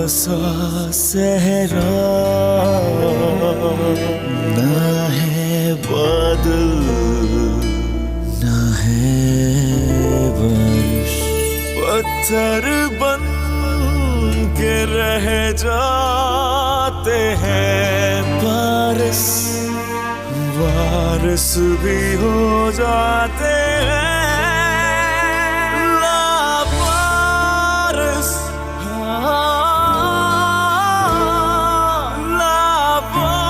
सा सहरा ना है बादल ना है बारिश, पत्थर बन के रह जाते हैं बारिश, वारिस भी हो जाते हैं लावारिस, लावारिस,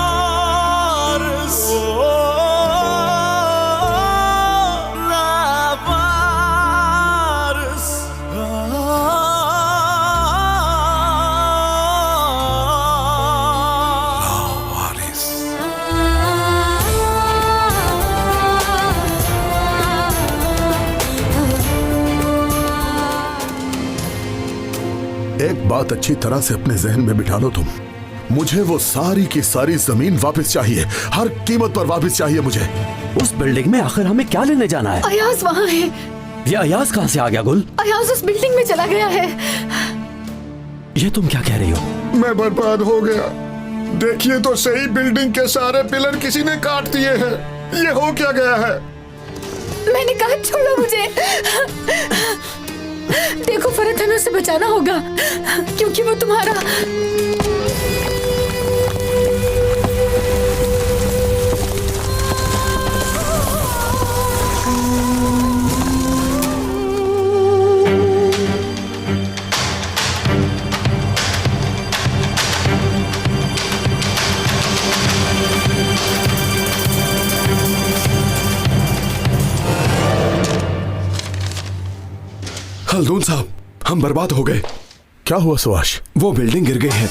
लावारिस। एक बात अच्छी तरह से अपने जहन में बिठा लो तुम, मुझे वो सारी की सारी जमीन वापस चाहिए, हर कीमत पर वापस चाहिए मुझे। उस बिल्डिंग में आखिर हमें क्या लेने जाना है? अयाज वहाँ है। ये अयाज कहाँ से आ गया गुल? अयाज उस बिल्डिंग में चला गया है। ये तुम क्या कह रही हो? मैं बर्बाद हो गया। देखिए तो सही, बिल्डिंग के सारे पिलर किसी ने काट दिए हैं। ये हो क्या गया है? मैंने कहा छोड़ो मुझे। देखो फरहत, हमें उसे बचाना होगा क्योंकि वो तुम्हारा। हल्दून साहब, हम बर्बाद हो गए। क्या हुआ सुभाष? वो बिल्डिंग गिर गई है।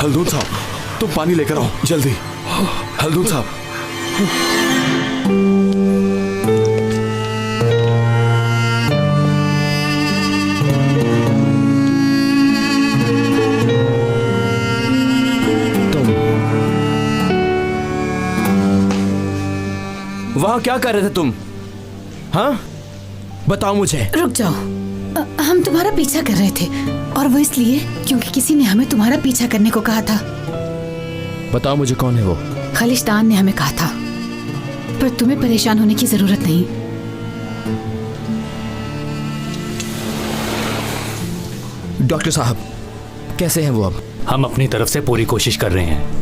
हल्दून साहब, तुम पानी लेकर आओ जल्दी। हल्दून साहब। वहां क्या कर रहे थे तुम? हाँ, बताओ मुझे। रुक जाओ, हम तुम्हारा पीछा कर रहे थे, और वो इसलिए क्योंकि किसी ने हमें तुम्हारा पीछा करने को कहा था। बताओ मुझे, कौन है वो? खालिस्तान ने हमें कहा था, पर तुम्हें परेशान होने की जरूरत नहीं। डॉक्टर साहब, कैसे हैं वो अब? हम अपनी तरफ से पूरी कोशिश कर रहे हैं।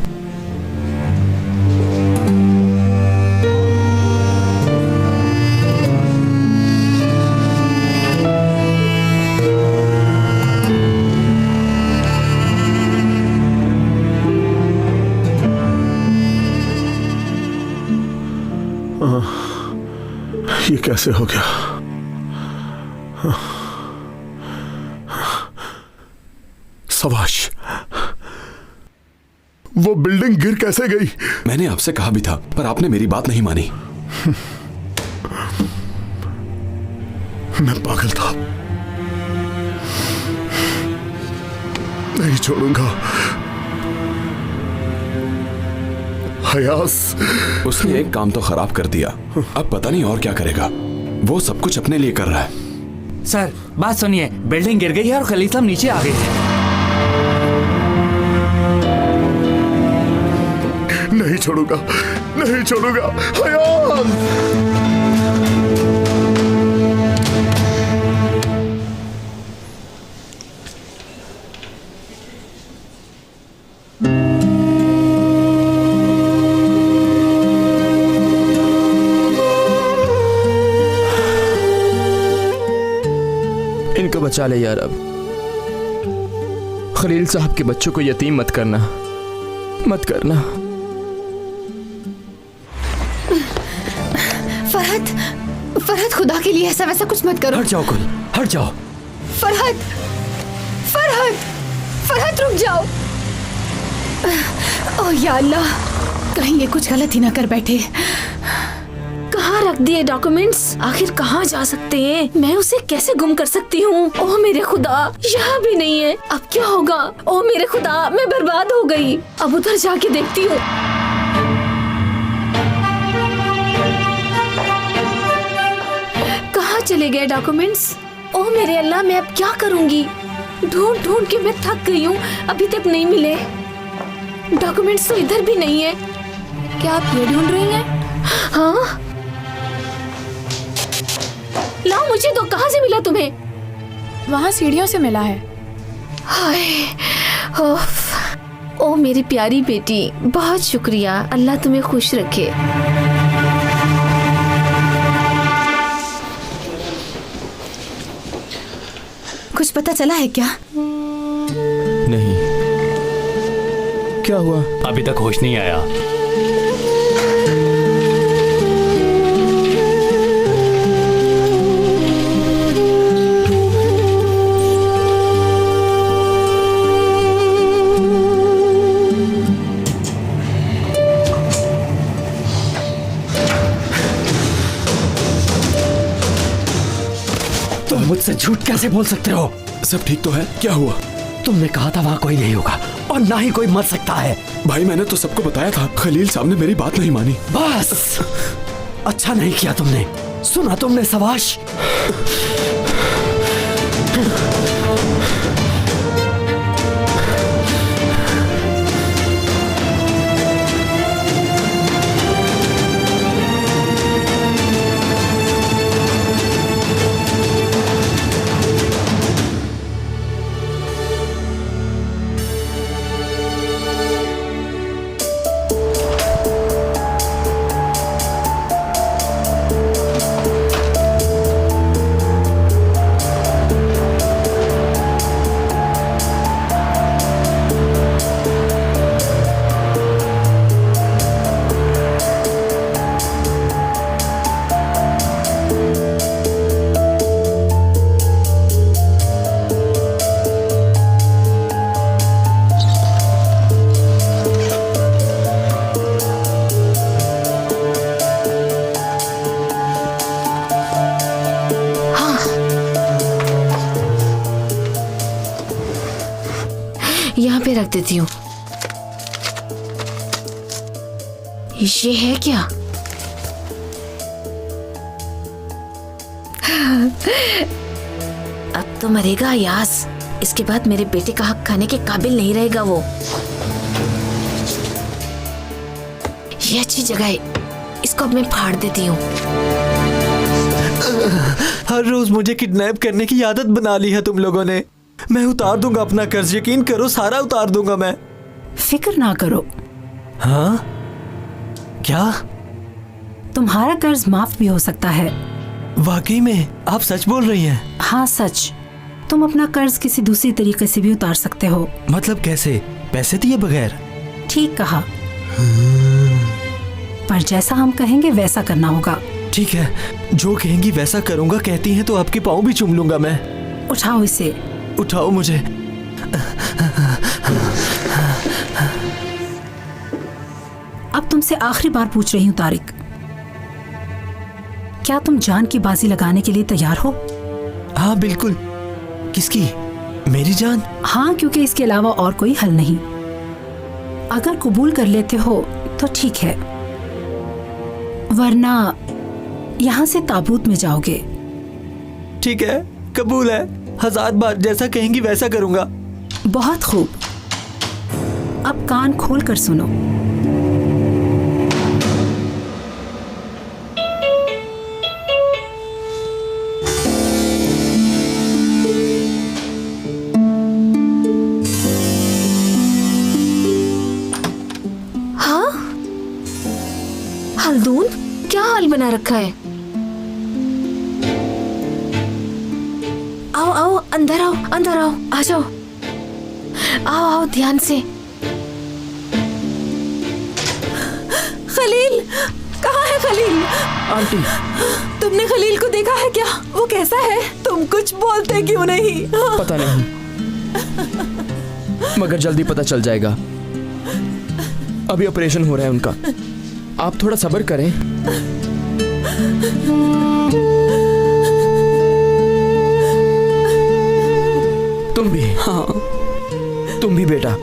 ये कैसे हो गया? सवाश, वो बिल्डिंग गिर कैसे गई? मैंने आपसे कहा भी था, पर आपने मेरी बात नहीं मानी। मैं पागल था। नहीं छोड़ूंगा। हयास, उसने एक काम तो खराब कर दिया, अब पता नहीं और क्या करेगा। वो सब कुछ अपने लिए कर रहा है। सर, बात सुनिए, बिल्डिंग गिर गई है और खलील साहब नीचे आ गए हैं। नहीं छोड़ूंगा, नहीं छोड़ूंगा। हयास, इनको बचा ले यार। अब खलील साहब के बच्चों को यतीम मत करना, मत करना। फरहत, फरहत, खुदा के लिए ऐसा वैसा कुछ मत करो। हट जाओ कुल, हट जाओ। फरहत, फरहत, फरहत, रुक जाओ। ओह या अल्लाह, कहीं ये कुछ गलत ही ना कर बैठे। कहाँ रख दिए डॉक्यूमेंट्स? आखिर कहाँ जा सकते हैं? मैं उसे कैसे गुम कर सकती हूँ? ओह मेरे खुदा, यहाँ भी नहीं है। अब क्या होगा? ओह मेरे खुदा, मैं बर्बाद हो गई। अब उधर जाके देखती हूँ। कहाँ चले गए डॉक्यूमेंट्स? ओह मेरे अल्लाह, मैं अब क्या करूँगी? ढूंढ ढूंढ के मैं थक गई हूँ, अभी तक नहीं मिले। डॉक्यूमेंट्स तो इधर भी नहीं है। क्या आप ये ढूंढ रही हैं? हाँ, लाओ मुझे तो। कहाँ से मिला तुम्हें? वहाँ सीढ़ियों से मिला है। हाय, ओफ। ओ मेरी प्यारी बेटी, बहुत शुक्रिया। अल्लाह तुम्हें खुश रखे। कुछ पता चला है क्या? नहीं। क्या हुआ? अभी तक होश नहीं आया। तुम मुझसे झूठ कैसे बोल सकते हो? सब ठीक तो है? क्या हुआ? तुमने कहा था वहाँ कोई नहीं होगा और ना ही कोई मर सकता है। भाई मैंने तो सबको बताया था, खलील साहब ने मेरी बात नहीं मानी। बस, अच्छा नहीं किया तुमने। सुना तुमने सवाश? यहाँ पे रख देती हूँ। ये है क्या? अब तो मरेगा यास। इसके बाद मेरे बेटे का हक खाने के काबिल नहीं रहेगा वो। ये अच्छी जगह है, इसको अब मैं फाड़ देती हूँ। हर रोज मुझे किडनैप करने की आदत बना ली है तुम लोगों ने। मैं उतार दूंगा अपना कर्ज, यकीन करो, सारा उतार दूंगा मैं। फिक्र ना करो। हाँ? क्या? तुम्हारा कर्ज माफ भी हो सकता है। वाकई में? आप सच बोल रही हैं? हाँ सच। तुम अपना कर्ज किसी दूसरी तरीके से भी उतार सकते हो। मतलब कैसे? पैसे दिए बगैर? ठीक कहा। पर जैसा हम कहेंगे वैसा करना होगा। ठीक है, जो कहेंगी वैसा करूंगा। कहती हैं तो आपके पाँव भी चूम लूंगा मैं। उठाओ इसे। उठाओ मुझे। अब तुमसे आखिरी बार पूछ रही हूँ तारिक, क्या तुम जान की बाजी लगाने के लिए तैयार हो? हाँ बिल्कुल। किसकी? मेरी जान? हाँ, क्योंकि इसके अलावा और कोई हल नहीं। अगर कबूल कर लेते हो तो ठीक है, वरना यहाँ से ताबूत में जाओगे। ठीक है, कबूल है। 1000 बार जैसा कहेंगी वैसा करूंगा। बहुत खूब। अब कान खोल कर सुनो। हाँ, हल्दून, क्या हाल बना रखा है? आओ आओ, अंदर आओ, अंदर आओ, आ जाओ। आओ आओ, ध्यान से। खलील, कहाँ है खलील? आंटी, तुमने खलील को देखा है क्या? वो कैसा है? तुम कुछ बोलते क्यों नहीं? पता नहीं, मगर जल्दी पता चल जाएगा। अभी ऑपरेशन हो रहा है उनका। आप थोड़ा सब्र करें। तुम भी, हाँ तुम भी बेटा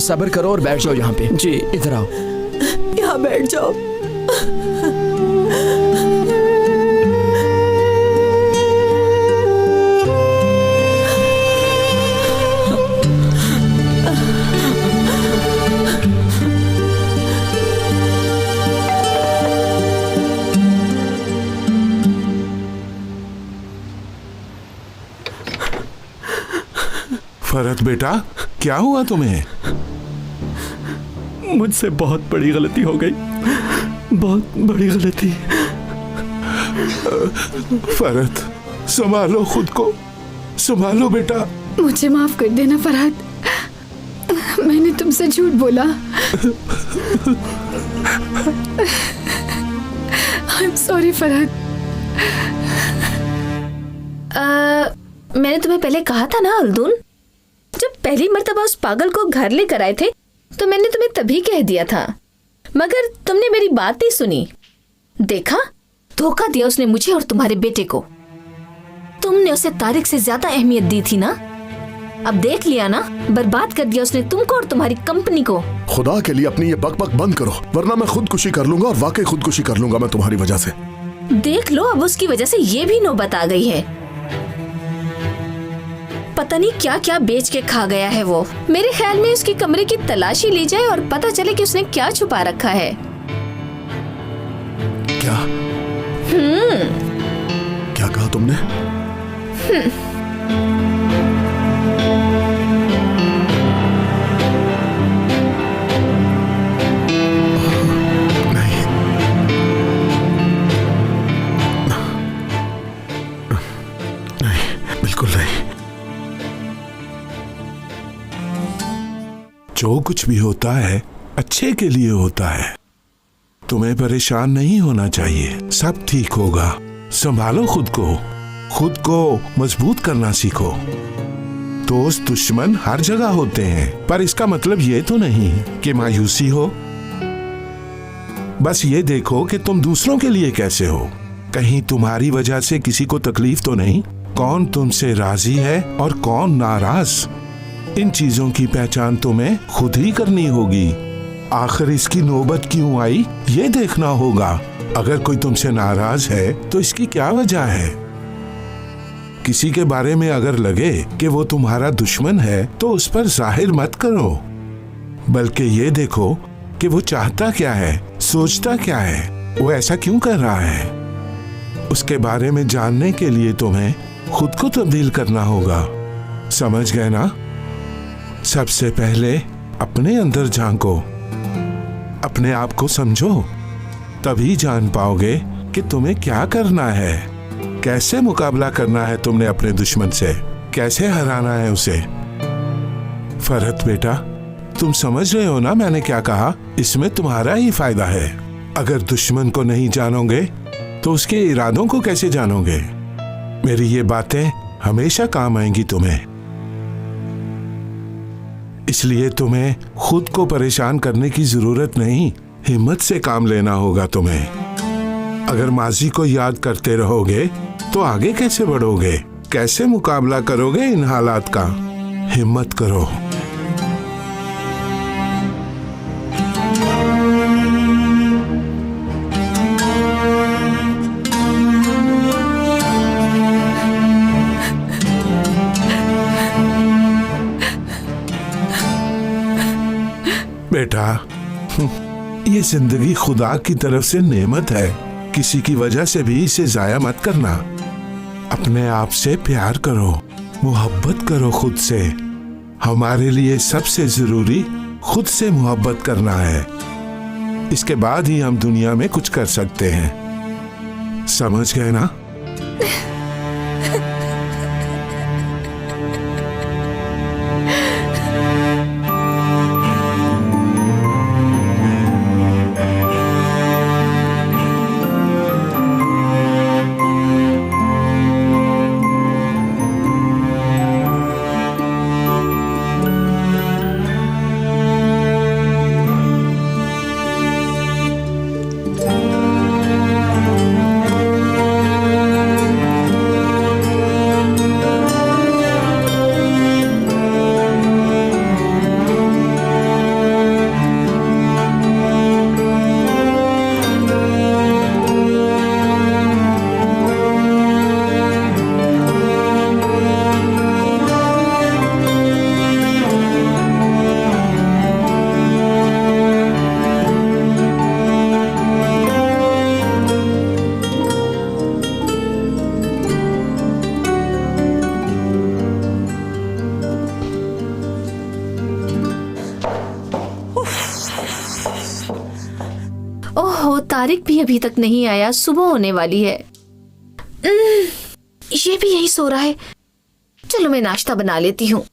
सब्र करो और बैठ जाओ यहाँ पे। जी। इधर आओ। यहाँ बैठ जाओ। फरहत बेटा, क्या हुआ तुम्हें? मुझसे बहुत बड़ी गलती हो गई, बहुत बड़ी गलती। फरहत, संभालो खुद को, संभालो बेटा। मुझे माफ कर देना फरहत, मैंने तुमसे झूठ बोला। I am sorry Farhat. मैंने तुम्हें पहले कहा था ना अल्दुन, जब पहली मर्तबा उस पागल को घर लेकर आए थे तो मैंने तुम्हें तभी कह दिया था, मगर तुमने मेरी बात नहीं सुनी। देखा, धोखा दिया उसने मुझे और तुम्हारे बेटे को। तुमने उसे तारिक से ज्यादा अहमियत दी थी ना, अब देख लिया ना, बर्बाद कर दिया उसने तुमको और तुम्हारी कंपनी को। खुदा के लिए अपनी ये बकबक बंद करो, वरना मैं खुदकुशी कर लूंगा, और वाकई खुदकुशी कर लूंगा मैं तुम्हारी वजह से। देख लो, अब उसकी वजह से ये भी नौबत आ गई है। पता नहीं क्या क्या बेच के खा गया है वो। मेरे ख्याल में उसकी कमरे की तलाशी ली जाए और पता चले कि उसने क्या छुपा रखा है। क्या? क्या कहा तुमने? नहीं, नहीं, बिल्कुल नहीं। जो कुछ भी होता है अच्छे के लिए होता है। तुम्हें परेशान नहीं होना चाहिए, सब ठीक होगा। संभालो खुद को मजबूत करना सीखो। दोस्त दुश्मन हर जगह होते हैं, पर इसका मतलब ये तो नहीं कि मायूसी हो। बस ये देखो कि तुम दूसरों के लिए कैसे हो। कहीं तुम्हारी वजह से किसी को तकलीफ तो नहीं। कौन तुमसे राजी है और कौन नाराज, इन चीजों की पहचान तुम्हें खुद ही करनी होगी। आखिर इसकी नौबत क्यों आई, ये देखना होगा। अगर कोई तुमसे नाराज है तो इसकी क्या वजह है। किसी के बारे में अगर लगे कि वो तुम्हारा दुश्मन है तो उस पर जाहिर मत करो, बल्कि ये देखो कि वो चाहता क्या है, सोचता क्या है, वो ऐसा क्यों कर रहा है। उसके बारे में जानने के लिए तुम्हें खुद को तब्दील करना होगा। समझ गए ना? सबसे पहले अपने अंदर झांको, अपने आप को समझो, तभी जान पाओगे कि तुम्हें क्या करना है, कैसे मुकाबला करना है तुमने अपने दुश्मन से, कैसे हराना है उसे। फरहत बेटा, तुम समझ रहे हो ना मैंने क्या कहा? इसमें तुम्हारा ही फायदा है। अगर दुश्मन को नहीं जानोगे तो उसके इरादों को कैसे जानोगे। मेरी ये बातें हमेशा काम आएंगी तुम्हें। इसलिए तुम्हें खुद को परेशान करने की जरूरत नहीं, हिम्मत से काम लेना होगा तुम्हें। अगर माजी को याद करते रहोगे तो आगे कैसे बढ़ोगे, कैसे मुकाबला करोगे इन हालात का। हिम्मत करो। बेटा, ये जिंदगी खुदा की तरफ से नेमत है, किसी की वजह से भी इसे जाया मत करना। अपने आप से प्यार करो, मोहब्बत करो खुद से। हमारे लिए सबसे जरूरी खुद से मोहब्बत करना है। इसके बाद ही हम दुनिया में कुछ कर सकते हैं। समझ गए ना? तारिक भी अभी तक नहीं आया, सुबह होने वाली है। ये भी यही सो रहा है। चलो मैं नाश्ता बना लेती हूँ।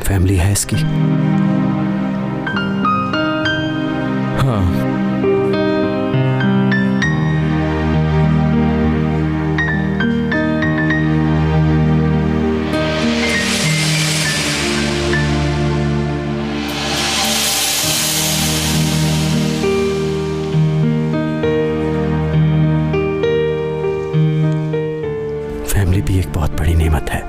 फैमिली है इसकी। हाँ, फैमिली भी एक बहुत बड़ी नेमत है।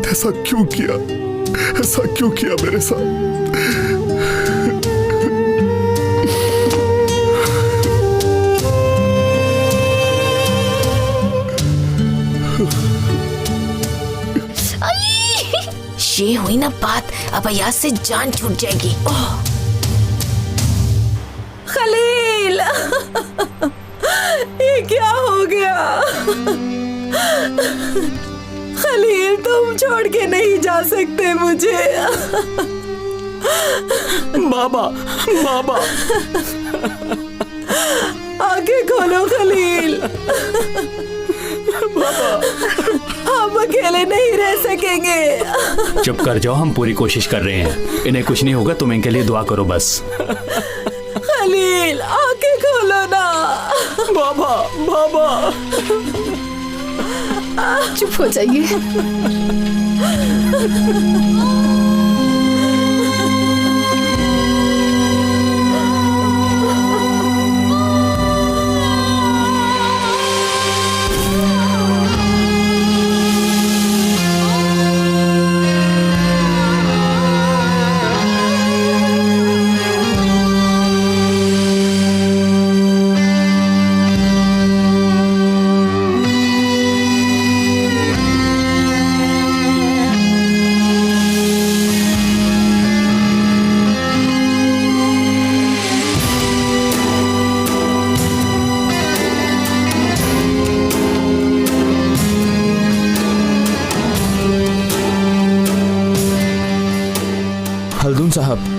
ऐसा क्यों किया? ऐसा क्यों किया मेरे साथ? ये हुई ना बात, अब अयाज से जान छूट जाएगी। खलील, ये क्या हो गया? खलील, तुम छोड़ के नहीं जा सकते मुझे। बाबा, बाबा, आंखें खोलो खलील। हम अकेले नहीं रह सकेंगे। चुप कर जाओ, हम पूरी कोशिश कर रहे हैं। इन्हें कुछ नहीं होगा, तुम इनके लिए दुआ करो बस। खलील, आंखें खोलो ना। बाबा, बाबा, चुप हो जाइए। साहब,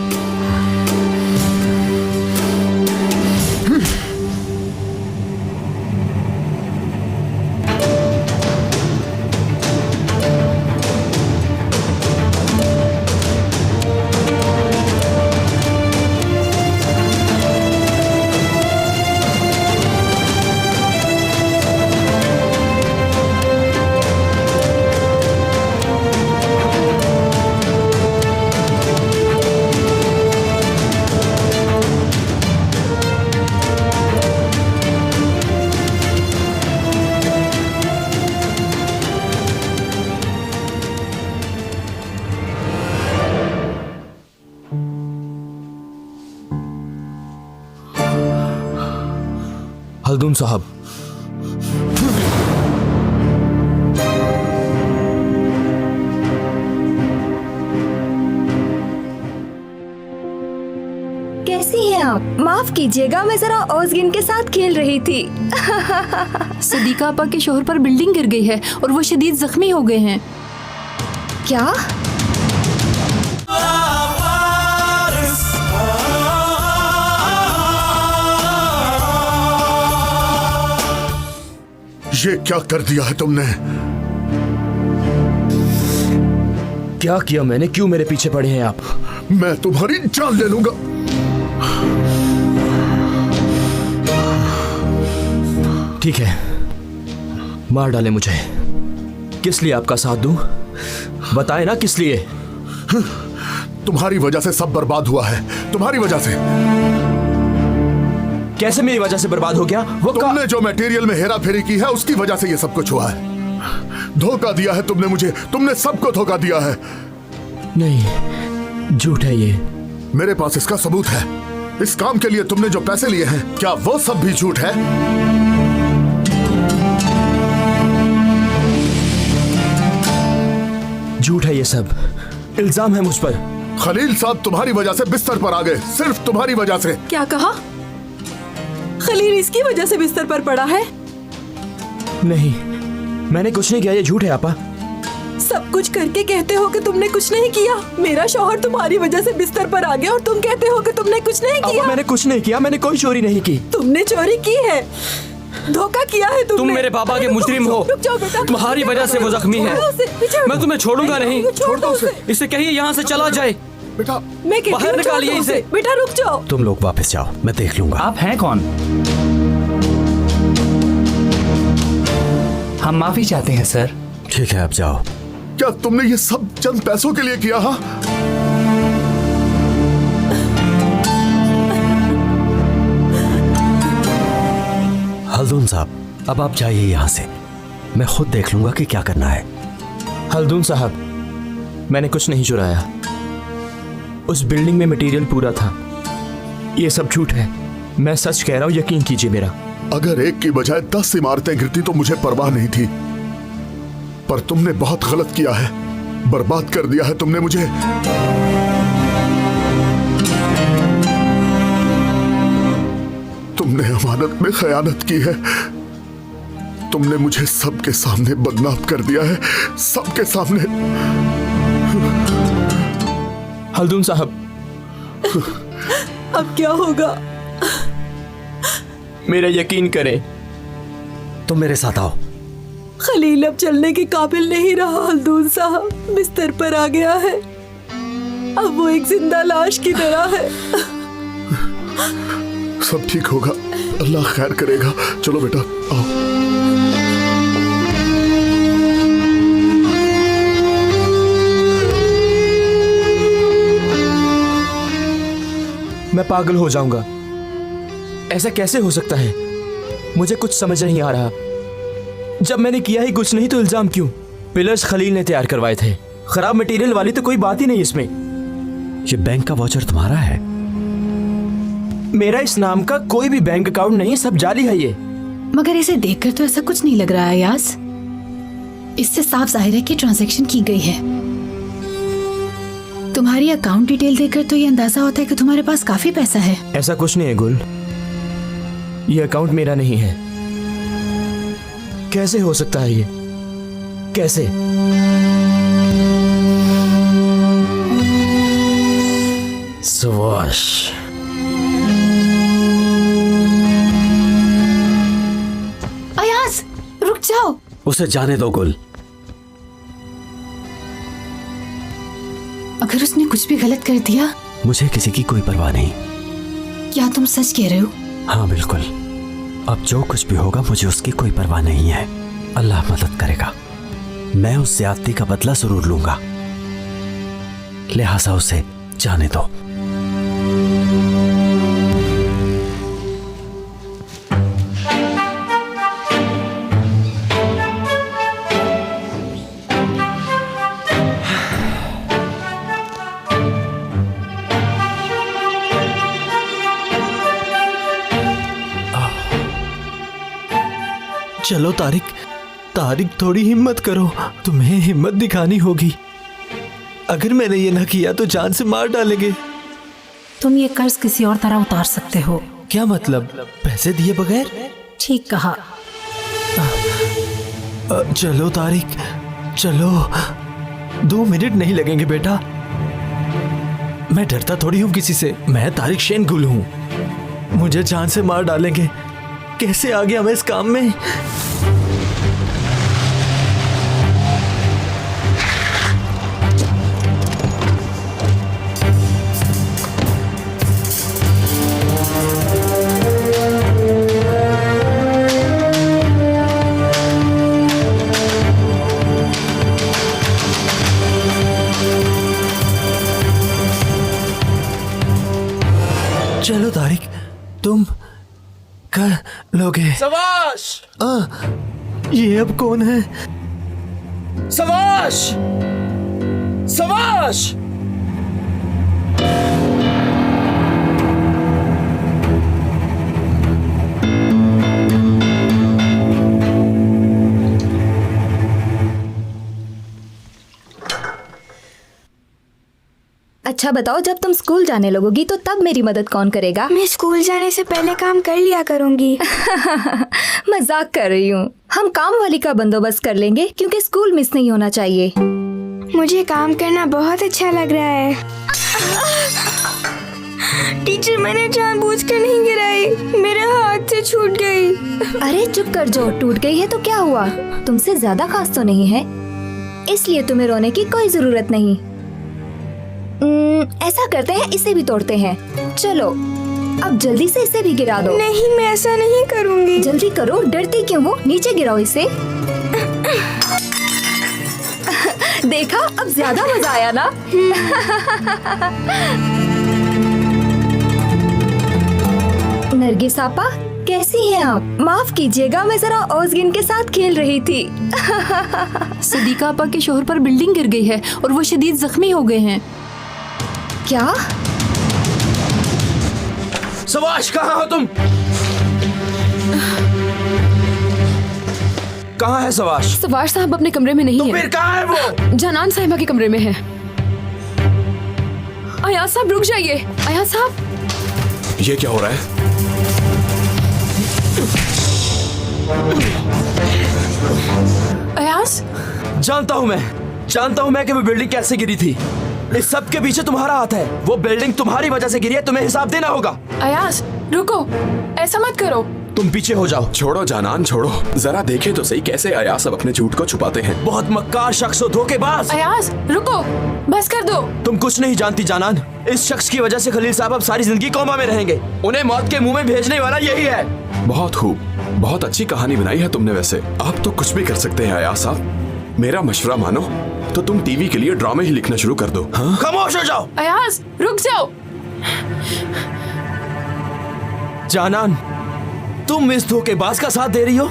हल्दून साहब, कैसी हैं आप? माफ कीजिएगा, मैं जरा औजगिन के साथ खेल रही थी। सदीका आपा के शोहर पर बिल्डिंग गिर गई है और वो शदीद जख्मी हो गए हैं। क्या? ये क्या कर दिया है तुमने? क्या किया मैंने? क्यों मेरे पीछे पड़े हैं आप? मैं तुम्हारी जान ले लूंगा। ठीक है, मार डाले मुझे। किस लिए आपका साथ दूं? बताए ना किस लिए? तुम्हारी वजह से सब बर्बाद हुआ है, तुम्हारी वजह से। कैसे मेरी वजह से बर्बाद हो गया? वो तुमने जो मटेरियल में हेरा फेरी की है उसकी वजह से ये सब कुछ हुआ है। धोखा दिया है तुमने मुझे, तुमने सबको धोखा दिया है। नहीं, झूठ है ये। मेरे पास इसका सबूत है। इस काम के लिए तुमने जो पैसे लिए हैं, क्या वो सब भी झूठ है? झूठ है ये सब, इल्जाम है मुझ पर। खलील साहब तुम्हारी वजह से बिस्तर पर आ गए, सिर्फ तुम्हारी वजह से। क्या कहा? खलील इसकी वजह से बिस्तर पर पड़ा है? नहीं, मैंने कुछ नहीं किया, ये झूठ है आपा। सब कुछ करके कहते हो कि तुमने कुछ नहीं किया। मेरा शौहर तुम्हारी वजह से बिस्तर पर आ गया और तुम कहते हो कि तुमने कुछ नहीं किया। मैंने कुछ नहीं किया, मैंने कोई चोरी नहीं की। तुमने चोरी की है, धोखा किया है तुमने। तुम मेरे पापा के मुजरिम हो। रुक जाओ बेटा, तुम्हारी वजह से वो जख्मी है। मैं तुम्हें छोड़ूंगा नहीं। छोड़ दो उसे। इसे कहिए यहाँ से चला जाए। बेटा, मैं बाहर निकालिए इसे। बेटा रुक जाओ। तुम लोग वापस जाओ, मैं देख लूंगा। आप हैं कौन? हम माफी चाहते हैं सर। ठीक है, आप जाओ। क्या तुमने ये सब चंद पैसों के लिए किया? हा? हल्दून साहब, अब आप जाइए यहाँ से, मैं खुद देख लूंगा कि क्या करना है। हल्दून साहब, मैंने कुछ नहीं चुराया। उस बिल्डिंग में मटेरियल पूरा था। ये सब झूठ है, मैं सच कह रहा हूँ, यकीन कीजिए मेरा। अगर एक की बजाय 10 इमारतें गिरती तो मुझे परवाह नहीं थी, पर तुमने बहुत गलत किया है। बर्बाद कर दिया है तुमने मुझे। तुमने अमानत में खयानत की है। तुमने मुझे सबके सामने बदनाम कर दिया है, सबके सामने। हल्दून साहब, अब क्या होगा? मेरा यकीन करें। तुम मेरे साथ आओ। खलील अब चलने के काबिल नहीं रहा हल्दून साहब, बिस्तर पर आ गया है। अब वो एक जिंदा लाश की तरह है। सब ठीक होगा, अल्लाह खैर करेगा। चलो बेटा, आओ। मैं पागल हो जाऊंगा। ऐसा कैसे हो सकता है? मुझे कुछ समझ नहीं आ रहा। जब मैंने किया ही कुछ नहीं तो इल्जाम क्यों? पिलर्स खलील ने तैयार करवाए थे। खराब मटेरियल वाली तो कोई बात ही नहीं इसमें। ये बैंक का वाउचर तुम्हारा है? मेरा इस नाम का कोई भी बैंक अकाउंट नहीं, सब जाली है ये। मगर इसे देखकर तो ऐसा कुछ नहीं लग रहा है यास। इससे साफ जाहिर है कि ट्रांजैक्शन की गई है। तुम्हारी अकाउंट डिटेल देखकर तो ये अंदाजा होता है कि तुम्हारे पास काफी पैसा है। ऐसा कुछ नहीं है गुल, ये अकाउंट मेरा नहीं है। कैसे हो सकता है ये? कैसे? सुभाष, अयाज रुक जाओ। उसे जाने दो गुल। अगर उसने कुछ भी गलत कर दिया, मुझे किसी की कोई परवाह नहीं। क्या तुम सच कह रहे हो? हाँ बिल्कुल, अब जो कुछ भी होगा मुझे उसकी कोई परवाह नहीं है। अल्लाह मदद करेगा। मैं उस ज्यादती का बदला जरूर लूंगा, लिहाजा उसे जाने दो। चलो तारिक, तारिक थोड़ी हिम्मत करो, तुम्हें हिम्मत दिखानी होगी। अगर मैंने ये ना किया तो जान से मार डालेंगे। तुम ये कर्ज किसी और तरह उतार सकते हो। क्या मतलब, पैसे दिए बगैर? ठीक कहा। चलो तारिक, चलो। 2 मिनट नहीं लगेंगे बेटा। मैं डरता थोड़ी हूँ किसी से। मैं तारिक शेन गुल हूँ। मुझे जान से मार डालेंगे। कैसे आ गया मैं इस काम में? चलो तारिक, तुम कर लोगे। सुभाष, ये अब कौन है? सुभाष, सुभाष। अच्छा बताओ, जब तुम स्कूल जाने लगोगी तो तब मेरी मदद कौन करेगा? मैं स्कूल जाने से पहले काम कर लिया करूंगी। मजाक कर रही हूँ। हम काम वाली का बंदोबस्त कर लेंगे क्योंकि स्कूल मिस नहीं होना चाहिए। मुझे काम करना बहुत अच्छा लग रहा है। टीचर, मैंने जानबूझकर नहीं गिराई, मेरे हाथ से छूट गई। अरे चुप कर जो, टूट गई है तो क्या हुआ? तुमसे ज्यादा खास तो नहीं है, इसलिए तुम्हें रोने की कोई जरूरत नहीं। ऐसा करते हैं, इसे भी तोड़ते हैं। चलो अब जल्दी से इसे भी गिरा दो। नहीं, मैं ऐसा नहीं करूंगी। जल्दी करो, डरती क्यों हो? नीचे गिराओ इसे। देखा, अब ज्यादा मजा आया ना? नरगिस आपा, कैसी हैं आप? माफ कीजिएगा, मैं जरा ओज़गिन के साथ खेल रही थी। सदीका आपा के शोहर पर बिल्डिंग गिर गई है और वो शदीद जख्मी हो गए हैं। क्या? सुभाष, कहाँ हो तुम? कहाँ है सुभाष? सुभाष साहब अपने कमरे में नहीं तो है। फिर कहाँ है वो? जनान साहिबा के कमरे में है। अयाज साहब रुक जाइए। अयाज साहब, ये क्या हो रहा है? अयाज, जानता हूँ मैं कि वो बिल्डिंग कैसे गिरी थी। इस सब के पीछे तुम्हारा हाथ है। वो बिल्डिंग तुम्हारी वजह से गिरी है, तुम्हें हिसाब देना होगा। अयाज रुको, ऐसा मत करो। तुम पीछे हो जाओ। छोड़ो जानान, छोड़ो। जरा देखे तो सही कैसे अयाज सब अपने झूठ को छुपाते हैं। बहुत मक्कार शख्स हो, धोखेबाज। अयाज रुको, बस कर दो। तुम कुछ नहीं जानती जानान। इस शख्स की वजह से खलील साहब अब सारी जिंदगी कोमा में रहेंगे। उन्हें मौत के मुंह में भेजने वाला यही है। बहुत खूब, बहुत अच्छी कहानी बनाई है तुमने। वैसे आप तो कुछ भी कर सकते हैं अयाज साहब। मेरा मशवरा मानो तो तुम टीवी के लिए ड्रामे ही लिखना शुरू कर दो। हाँ? खामोश हो जाओ। अयाज रुक जाओ। जानान, तुम इस धोखेबाज का साथ दे रही हो?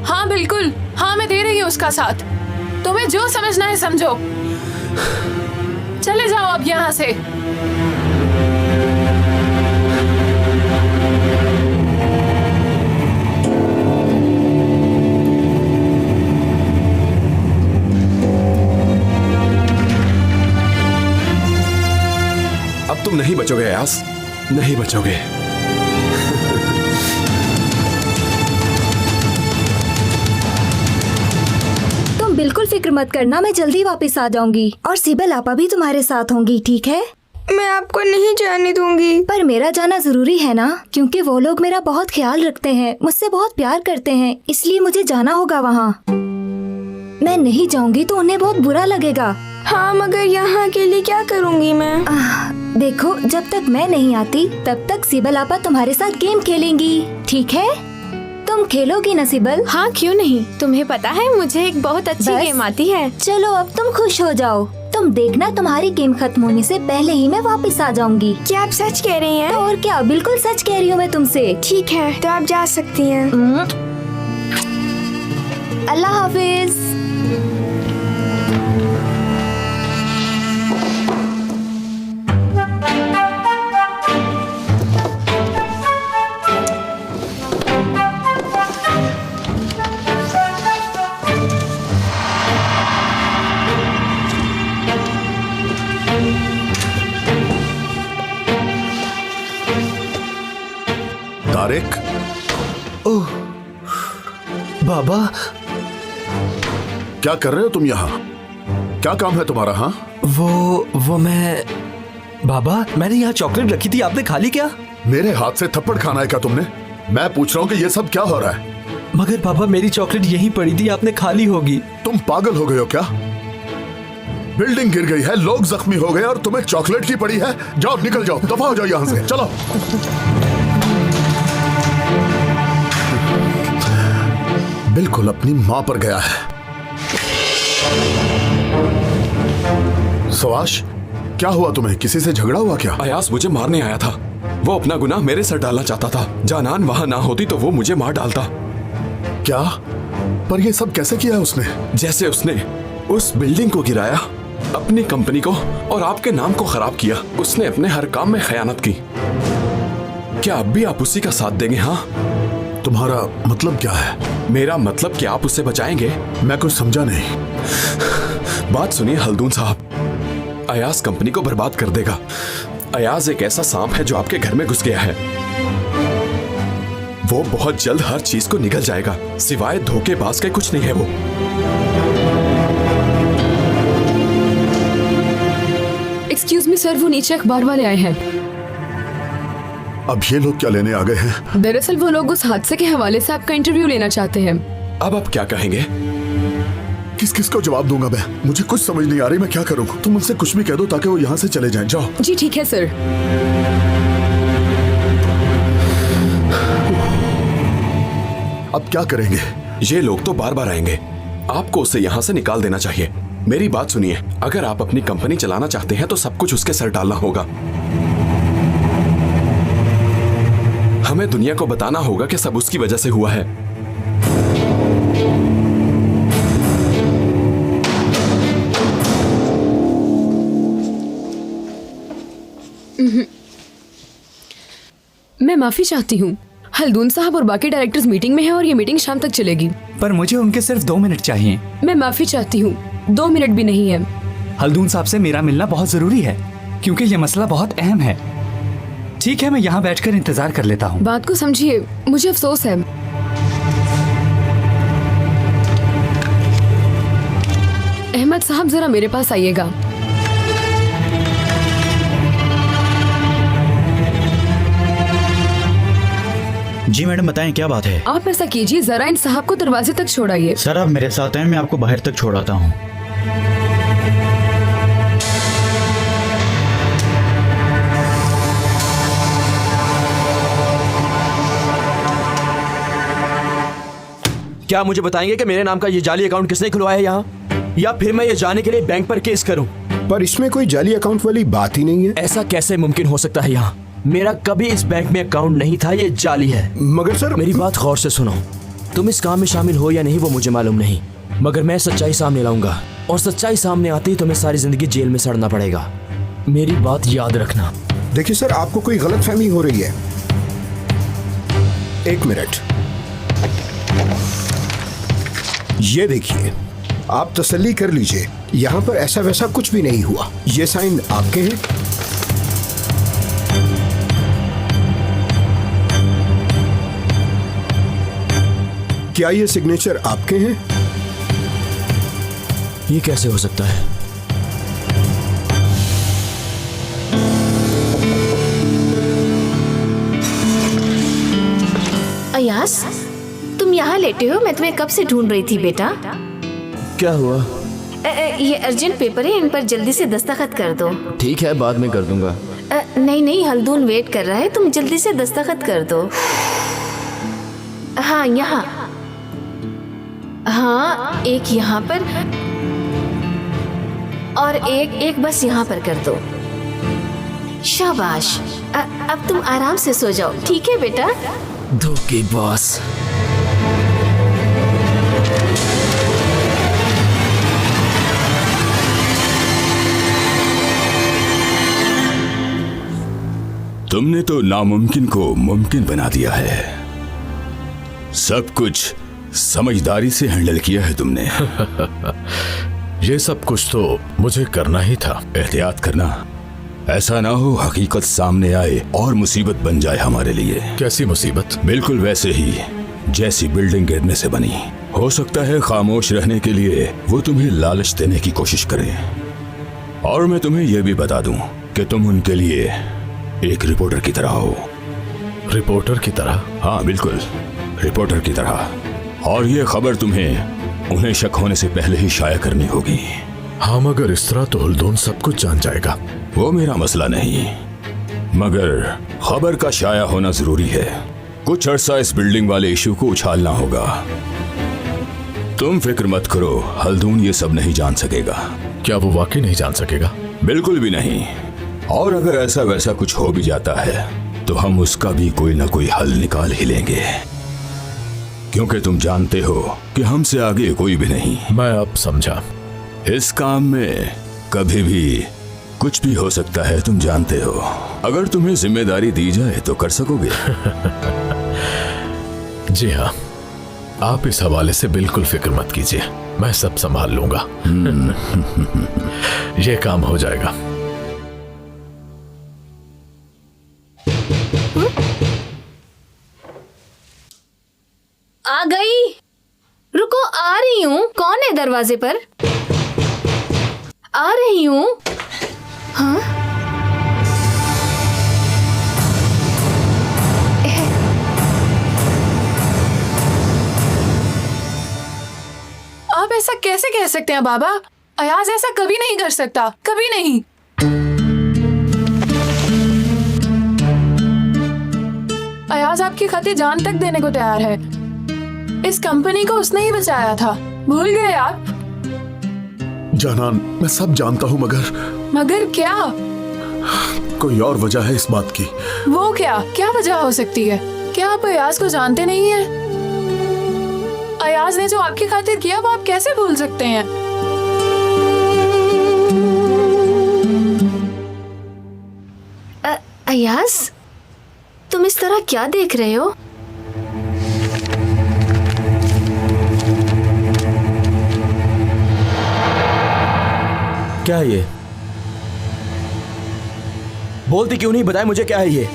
हाँ बिल्कुल, हाँ मैं दे रही हूँ उसका साथ। तुम्हें जो समझना है समझो। चले जाओ अब यहाँ से। अब तुम नहीं बचोगे अयाज, नहीं बचोगे। तुम बिल्कुल फिक्र मत करना, मैं जल्दी वापस आ जाऊंगी और सिबल आपा भी तुम्हारे साथ होंगी, ठीक है? मैं आपको नहीं जाने दूंगी। पर मेरा जाना जरूरी है ना, क्योंकि वो लोग मेरा बहुत ख्याल रखते हैं, मुझसे बहुत प्यार करते हैं, इसलिए मुझे जाना होगा वहाँ। मैं नहीं जाऊंगी तो उन्हें बहुत बुरा लगेगा। हाँ, मगर यहाँ के लिए क्या करूँगी मैं? देखो, जब तक मैं नहीं आती तब तक सिबल आपा तुम्हारे साथ गेम खेलेंगी, ठीक है? तुम खेलोगी ना सिबल? हाँ, क्यों नहीं। तुम्हें पता है मुझे एक बहुत अच्छी गेम आती है। चलो अब तुम खुश हो जाओ। तुम देखना, तुम्हारी गेम खत्म होने से पहले ही मैं वापस आ जाऊंगी। क्या आप सच कह रही हैं? तो और क्या, बिल्कुल सच कह रही हूँ मैं तुमसे। ठीक है, तो आप जा सकती हैं। अल्लाह हाफिज। तारिक, ओह बाबा, क्या कर रहे हो तुम यहाँ? क्या काम है तुम्हारा? हाँ, वो मैं बाबा, मैंने यहाँ चॉकलेट रखी थी, आपने खा ली क्या? मेरे हाथ से थप्पड़ खाना है क्या तुमने? मैं पूछ रहा हूँ कि ये सब क्या हो रहा है? मगर पापा, मेरी चॉकलेट यहीं पड़ी थी, आपने खा ली होगी। तुम पागल हो गए हो क्या? बिल्डिंग गिर गई है, लोग जख्मी हो गए और तुम्हें चॉकलेट की पड़ी है? जाओ, निकल जाओ, दफा हो जाओ यहाँ से, चलो। बिल्कुल अपनी माँ पर गया है। सवाश, क्या हुआ तुम्हें? किसी से झगड़ा हुआ क्या? अयास मुझे मारने आया था। वो अपना गुनाह मेरे सर डालना चाहता था। जानान वहाँ ना होती तो वो मुझे मार डालता। क्या? पर ये सब कैसे किया उसने? जैसे उसने उस बिल्डिंग को गिराया, अपनी कंपनी को और आपके नाम को खराब किया। उसने अपने हर काम में खयानत की। क्या अब भी आप उसी का साथ देंगे? हाँ, तुम्हारा मतलब क्या है? मेरा मतलब कि आप उससे बचाएंगे? मैं कुछ समझा नहीं। बात सुनिए हल्दून साहब, अयाज कंपनी को बर्बाद कर देगा। अयाज एक ऐसा सांप है जो आपके घर में घुस गया है। वो बहुत जल्द हर चीज को निगल जाएगा, सिवाय धोखेबाज के कुछ नहीं है वो। एक्सक्यूज मी सर, वो नीचे अखबार वाले आए हैं। अब ये लोग क्या लेने आ गए हैं? दरअसल वो लोग उस हादसे के हवाले से आपका इंटरव्यू लेना चाहते हैं। अब आप क्या कहेंगे? किस किस को जवाब दूंगा मैं? मुझे कुछ समझ नहीं आ रही, मैं क्या करूं? तुम उनसे कुछ भी कह दो ताकि वो यहाँ से चले जाएं। जाओ। जी ठीक है सर। अब क्या करेंगे? ये लोग तो बार बार आएंगे। आपको उसे यहाँ से निकाल देना चाहिए। मेरी बात सुनिए, अगर आप अपनी कंपनी चलाना चाहते हैं तो सब कुछ उसके सर डालना होगा। हमें दुनिया को बताना होगा कि सब उसकी वजह से हुआ है। मैं माफी चाहती हूँ। हल्दून साहब और बाकी डायरेक्टर्स मीटिंग में हैं और ये मीटिंग शाम तक चलेगी। पर मुझे उनके सिर्फ 2 मिनट चाहिए। मैं माफी चाहती हूँ, 2 मिनट भी नहीं है। हल्दून साहब से मेरा मिलना बहुत जरूरी है क्योंकि ये मसला बहुत अहम है। ठीक है, मैं यहाँ बैठकर इंतजार कर लेता हूँ। बात को समझिए, मुझे अफसोस है। अहमद साहब जरा मेरे पास आइएगा। जी मैडम, बताएं क्या बात है? आप ऐसा कीजिए, जरा इन साहब को दरवाजे तक छोड़ाइए। सर आप मेरे साथ हैं, मैं आपको बाहर तक छोड़ाता हूँ। क्या मुझे बताएंगे कि मेरे नाम का ये जाली अकाउंट किसने खुलवाया यहाँ, या फिर मैं ये जानने के लिए बैंक पर केस करूँ? पर इसमें कोई जाली अकाउंट वाली बात ही नहीं है। ऐसा कैसे मुमकिन हो सकता है? यहाँ मेरा कभी इस बैंक में अकाउंट नहीं था, ये जाली है। मगर सर, मेरी बात गौर से सुनो। तुम इस काम में शामिल हो या नहीं वो मुझे मालूम नहीं, मगर मैं सच्चाई सामने लाऊंगा और सच्चाई सामने आते ही तुम्हें सारी जिंदगी जेल में सड़ना पड़ेगा। मेरी बात याद रखना। देखिए सर, आपको कोई गलतफहमी हो रही है। 1 मिनट, ये देखिए, आप तसल्ली कर लीजिए, यहाँ पर ऐसा वैसा कुछ भी नहीं हुआ। ये साइन आपके हैं। क्या ये सिग्नेचर आपके हैं? ये कैसे हो सकता है? अयास, तुम यहाँ लेटे हो? मैं तुम्हें कब से ढूंढ रही थी बेटा। क्या हुआ? ये अर्जेंट पेपर है, इन पर जल्दी से दस्तखत कर दो। ठीक है, बाद में कर दूंगा। नहीं, हल्दून वेट कर रहा है, तुम जल्दी से दस्तखत कर दो। हाँ, यहाँ। हाँ, एक यहाँ पर और एक बस यहाँ पर कर दो। शाबाश। अब तुम आराम से सो जाओ, ठीक है बेटा? धोखेबाज। तुमने तो नामुमकिन को मुमकिन बना दिया है। सब कुछ समझदारी से हैंडल किया है तुमने। ये सब कुछ तो मुझे करना ही था। एहतियात करना, ऐसा ना हो हकीकत सामने आए और मुसीबत बन जाए हमारे लिए। कैसी मुसीबत? बिल्कुल वैसे ही जैसी बिल्डिंग गिरने से बनी। हो सकता है खामोश रहने के लिए वो तुम्हें लालच देने की कोशिश करें। और मैं तुम्हें यह भी बता दूं कि तुम उनके लिए एक रिपोर्टर की तरह हो। रिपोर्टर की तरह? हाँ बिल्कुल, रिपोर्टर की तरह। और ये खबर तुम्हें उन्हें शक होने से पहले ही शाया करनी होगी। हाँ, मगर इस तरह तो हुल्दून सब कुछ जान जाएगा। वो मेरा मसला नहीं, मगर खबर का शाया होना जरूरी है। कुछ अरसा इस बिल्डिंग वाले इशू को उछालना होगा। तुम फिक्र मत करो, हल्दून ये सब नहीं जान सकेगा। क्या वो वाकई नहीं जान सकेगा? बिल्कुल भी नहीं। और अगर ऐसा वैसा कुछ हो भी जाता है तो हम उसका भी कोई ना कोई हल निकाल ही लेंगे, क्योंकि तुम जानते हो कि हमसे आगे कोई भी नहीं। मैं अब समझा। इस काम में कभी भी कुछ भी हो सकता है, तुम जानते हो। अगर तुम्हें जिम्मेदारी दी जाए तो कर सकोगे। जी हाँ, आप इस हवाले से बिल्कुल फिक्र मत कीजिए, मैं सब संभाल लूंगा। ये काम हो जाएगा। आ गई। रुको, आ रही हूँ। कौन है दरवाजे पर? आ रही हूँ। हाँ? आप ऐसा कैसे कह सकते हैं बाबा? अयाज ऐसा कभी नहीं कर सकता, कभी नहीं। अयाज आपकी खातिर जान तक देने को तैयार है। इस कंपनी को उसने ही बचाया था, भूल गए आप? जानान, मैं सब जानता हूँ, मगर क्या? कोई और वजह है इस बात की। वो क्या वजह हो सकती है? क्या आप अयाज को जानते नहीं हैं? अयाज ने जो आपकी खातिर किया वो आप कैसे भूल सकते हैं? अयाज, तुम इस तरह क्या देख रहे हो? क्या है ये? बोलती क्यों नहीं? बताए मुझे, क्या है ये?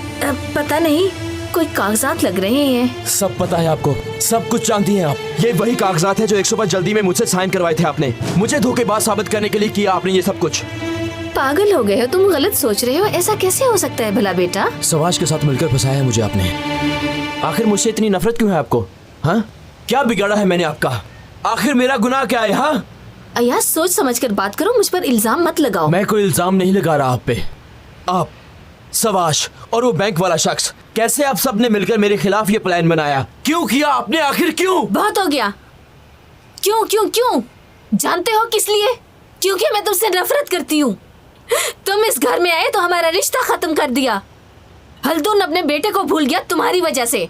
पता नहीं, कोई कागजात लग रहे हैं। सब पता है आपको, सब कुछ जानती हैं आप। ये वही कागजात है जो 100 बार जल्दी में मुझसे साइन करवाए थे आपने। मुझे धोखेबाज साबित करने के लिए किया आपने ये सब कुछ। पागल हो गए हो तुम, गलत सोच रहे हो। ऐसा कैसे हो सकता है भला बेटा? सवाज के साथ मिलकर फंसाया मुझे आपने। आखिर मुझसे इतनी नफरत क्यों है आपको? हाँ, क्या बिगाड़ा है मैंने आपका? आखिर मेरा गुनाह क्या है? हाँ अयाज, सोच समझकर बात करो, मुझ पर इल्जाम मत लगाओ। मैं कोई इल्जाम नहीं लगा रहा आप पे। आप, सवाश और वो बैंक वाला शख्स, कैसे आप सब ने मिलकर मेरे खिलाफ ये प्लान बनाया? क्यों किया आपने? आखिर क्यों? बहुत हो गया। क्यों क्यों क्यों? जानते हो किस लिए? क्योंकि मैं तुमसे नफरत करती हूँ। तुम इस घर में आए तो हमारा रिश्ता खत्म कर दिया। हल्दून अपने बेटे को भूल गया तुम्हारी वजह से।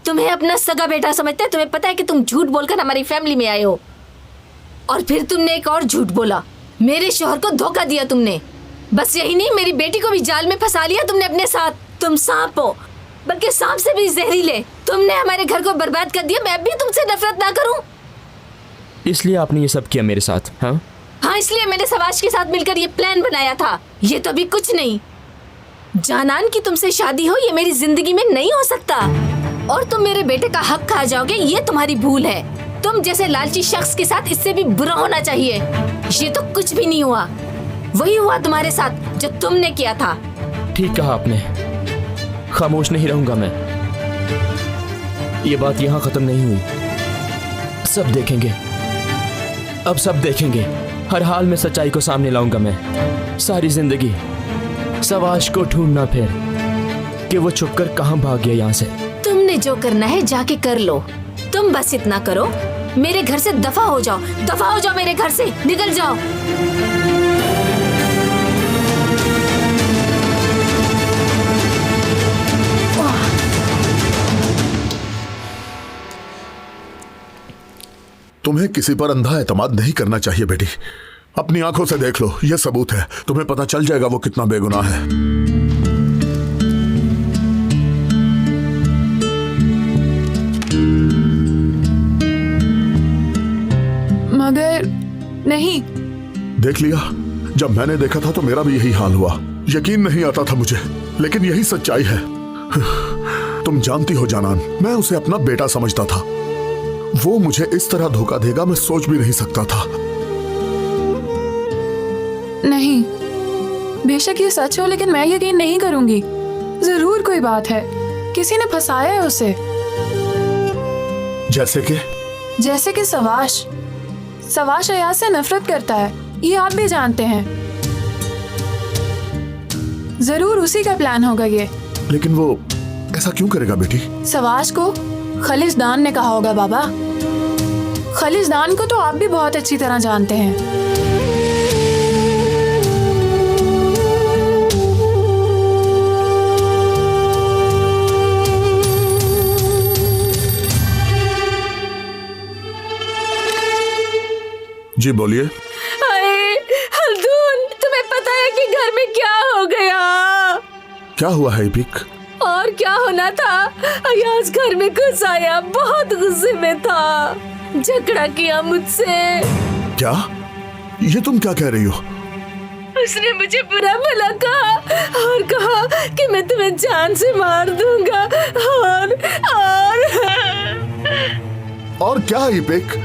तुम्हें अपना सगा बेटा समझते हैं। तुम्हें पता है कि तुम झूठ बोलकर हमारी फैमिली में आए हो, और फिर तुमने एक और झूठ बोला। मेरे शौहर को धोखा दिया तुमने। बस यही नहीं, मेरी बेटी को भी जाल में फंसा लिया तुमने अपने साथ। तुम सांप हो, बल्कि सांप से भी जहरीले। तुमने हमारे घर को बर्बाद कर दिया। मैं भी तुमसे नफरत ना करूं? इसलिए आपने ये सब किया मेरे साथ? हाँ, इसलिए मैंने सवाज के साथ मिलकर ये प्लान बनाया था। ये तो अभी कुछ नहीं। जानान की तुमसे शादी हो, ये मेरी जिंदगी में नहीं हो सकता। और तुम मेरे बेटे का हक खा जाओगे, ये तुम्हारी भूल है। तुम जैसे लालची शख्स के साथ इससे भी बुरा होना चाहिए। ये तो कुछ भी नहीं हुआ। वही हुआ तुम्हारे साथ जो तुमने किया था। ठीक कहा आपने, खामोश नहीं रहूंगा मैं। ये बात यहाँ खत्म नहीं हुई। सब देखेंगे, अब सब देखेंगे। हर हाल में सच्चाई को सामने लाऊंगा मैं। सारी जिंदगी सवाश को ढूंढना फिर कि वो छुपकर कहाँ भाग गया यहाँ से। तुमने जो करना है जाके कर लो। तुम बस इतना करो, मेरे घर से दफा हो जाओ, दफा हो जाओ मेरे घर से, निकल जाओ। तुम्हें किसी पर अंधा एतमाद नहीं करना चाहिए बेटी। अपनी आंखों से देख लो, यह सबूत है। तुम्हें पता चल जाएगा वो कितना बेगुनाह है। मगर नहीं। देख लिया, जब मैंने देखा था तो मेरा भी यही हाल हुआ। यकीन नहीं आता था मुझे, लेकिन यही सच्चाई है। तुम जानती हो जानान, मैं उसे अपना बेटा समझता था। वो मुझे इस तरह धोखा देगा मैं सोच भी नहीं सकता था। नहीं, बेशक ये सच हो, लेकिन मैं यकीन नहीं करूंगी। जरूर कोई बात है, किसी ने फंसाया है उसे। जैसे कि सवाश अयाज से नफरत करता है, ये आप भी जानते हैं। जरूर उसी का प्लान होगा ये। लेकिन वो ऐसा क्यों करेगा बेटी? सवाश को खलिजदान ने कहा होगा बाबा। खलिजदान को तो आप भी बहुत अच्छी तरह जानते हैं। जी बोलिए। हल्दून, तुम्हें पता है कि घर में क्या हो गया? क्या हुआ है इपिक? और क्या होना था, अयाज घर में घुस आया, बहुत गुस्से में था, झगड़ा किया मुझसे। क्या? ये तुम क्या कह रही हो? उसने मुझे बुरा भला कहा और कहा कि मैं तुम्हें जान से मार दूंगा। और क्या इपिक?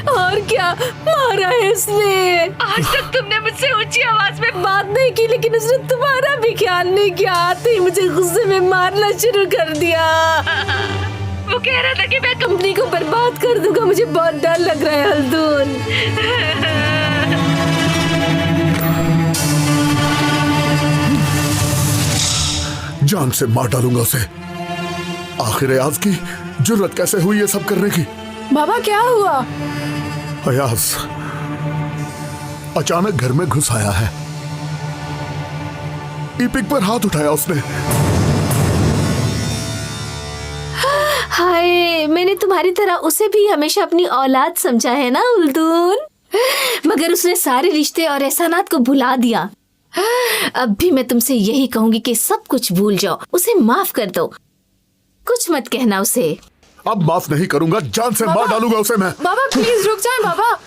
और क्या मारा है इसने। आज तक तुमने मुझसे ऊंची आवाज में बात नहीं की, लेकिन उसने तुम्हारा भी ख्याल नहीं किया। आते ही मुझे गुस्से में मारना शुरू कर दिया। वो कह रहा था कि मैं कंपनी को बर्बाद कर दूंगा। मुझे बहुत डर लग रहा है हल्दून। जान से मार डालूंगा उसे। आखिर अयाज की जुर्रत कैसे हुई ये सब करने की? बाबा क्या हुआ? अयाज अचानक घर में घुस आया है। इपिक पर हाथ उठाया उसने। हाय, मैंने तुम्हारी तरह उसे भी हमेशा अपनी औलाद समझा है ना उल्दून, मगर उसने सारे रिश्ते और एहसानात को भुला दिया। अब भी मैं तुमसे यही कहूंगी कि सब कुछ भूल जाओ, उसे माफ कर दो, कुछ मत कहना उसे। अब माफ नहीं करूंगा, जान से मार डालूंगा उसे मैं। बाबा प्लीज रुक जाएं बाबा।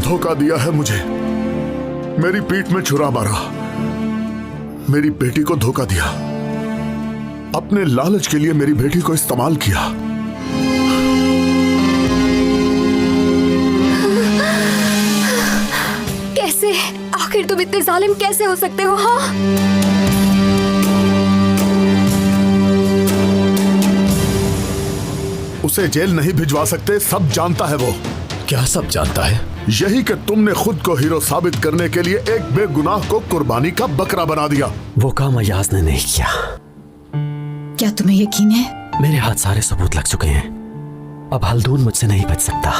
धोखा दिया है मुझे, मेरी पीठ में छुरा मारा, मेरी बेटी को धोखा दिया, अपने लालच के लिए मेरी बेटी को इस्तेमाल किया। कैसे? आखिर तुम इतने जालिम कैसे हो सकते हो? हाँ, उसे जेल नहीं भिजवा सकते, सब जानता है वो। क्या सब जानता है? यही कि तुमने खुद को हीरो साबित करने के लिए एक बेगुनाह को कुर्बानी का बकरा बना दिया। वो काम अयाज ने नहीं किया। क्या तुम्हें यकीन है? मेरे हाथ सारे सबूत लग चुके हैं। अब हल्दून मुझसे नहीं बच सकता।